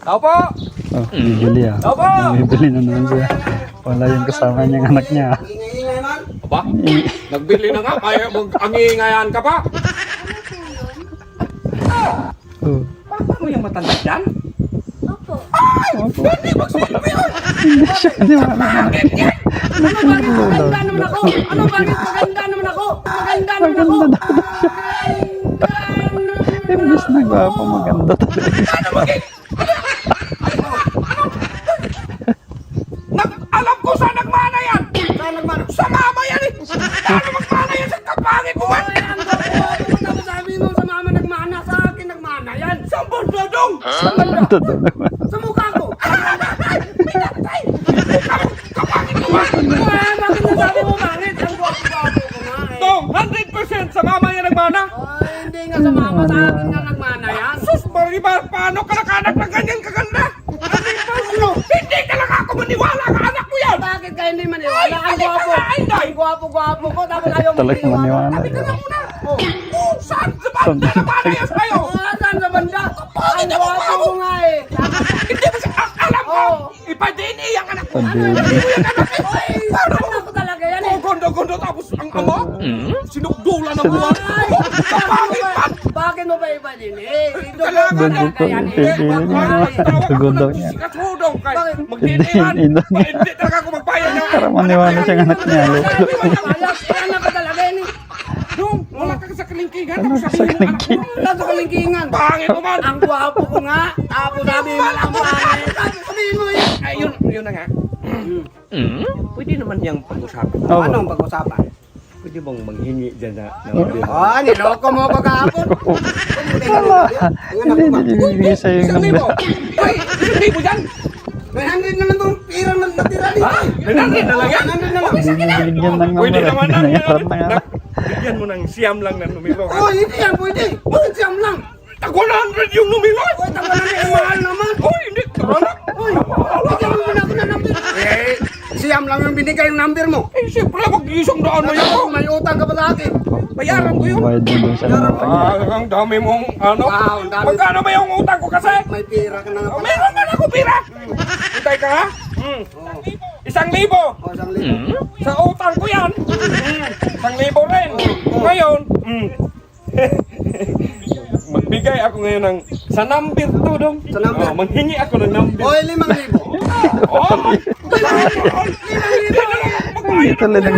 Tao po! Oh, bibili ah. Tao po! Bibili na naman siya. Wala yung kasama niyang anak niya. Aba, nagbili na nga, kaya mag-angingayan ka pa. Oh. Baka mo yung matanda dyan? Opo. Hindi magsilbi yun! Hindi siya, hindi wala. Ano bakit maganda naman ako? Ano bakit maganda naman ako? Maganda naman ako. Imbis na gwapo, maganda talaga. Alam ko saan nagmana yan! Saan nagmano? Sa mama yan eh! Paano magmana yan sa kapangit mo man? Ay, ang gapo. Tapos sabi mo sa mama nagmana, sa akin nagmana yan. Sa bundodong! Sa banda. Totoo naman. Sa mukha ko. Pinatay! Kapangit mo man! Ay, bakit nasabi mo bakit? Ang gwapo-gwapo ko nga eh. Tong, 100% sa mama yan nagmana! Ay, hindi nga sa mama, sa akin nga nagmana yan. Sus, Mariba, paano ka nakanak na ganyan kaganda? Ano? Hindi ka lang ako maniwala ka anak mo yan! Bakit kayo hindi maniwala? Ang gwapo. Ay, ay! Ang gwapo-gwapo ko. Tapos ayaw mo Talaga maniwala. Sabi ka na muna! Oh. Oh, saan sa banda nagmana yan sa'yo? Saan sa banda? Ang gwapo ko nga eh. Hindi mo siya, alam ko! Oh. Ipa-DNA ang anak mo! Pwede. Hindi mo yung anak mo! Ay, anak ko talaga yan eh. Oh, gondo-gondo tapos ang ama? Sinukdula na buwan! Ay, Kapangit pa! bakit mo ba iba din eh? Ito Kailangan ba Gundo talaga ko, yan pipili eh? niya. Tugudong niya. Katudong kay Bakit? mag-DNA-an. Hindi. Hindi talaga ako magbayad na. Para maniwala siyang anak niya. Anak, anak ko talaga yan eh. Dong, wala ka sa kalingkingan. Ano Tapos sa sabihin mo anak mo. kalingkingan? Wala sa kalingkingan. Pangit mo man. Ang gwapo ko nga. Tapos sabi mo lang pangit. Tapos sabihin mo yun. Ay, yun na nga. Pwede naman niyang pag-usapan. Oo. Anong pag-usapan? Pwede bang manghingi dyan na Oh, niloko mo ko kahapon. Hindi, hindi bibigay sa'yo yung Isang libo. number. Ay, isang libo dyan. May hangin na lang itong pira na natira dito. Ha? Nandiyan na lang yan. Hangin na lang. Hindi bibigyan ng number. Pwede naman na. Binayaran na nga. Bigyan mo ng siyam lang na numero. Oh, hindi yan pwede. Bakit siyam lang? Tag 100 yung numero. Uy, taga na yung mahal naman. Uy, hindi. Uy, bigyan mo na ako ng number. Eh, siyam lang yung binigay yung number mo. Eh, siyempre, mag-isang daan mo yun. May utang ka pa sa akin. Bayaran ko yun. Bayad mo doon siya ng utang niya. Ang dami mong ano. Wow, ang dami. Magkano ba yung utang ko kasi? May pira ka na nga pala. Meron man ako pira. Hintay ka ha? Hmm. 1,000. O, isang libo. Sa utang ko yan. 1,000 rin. Ngayon, magbigay ako ngayon ng sa number to dong. Sa number? Oh, manghingi ako ng number. O, 5,000. Oh! 5,000! Ito lang.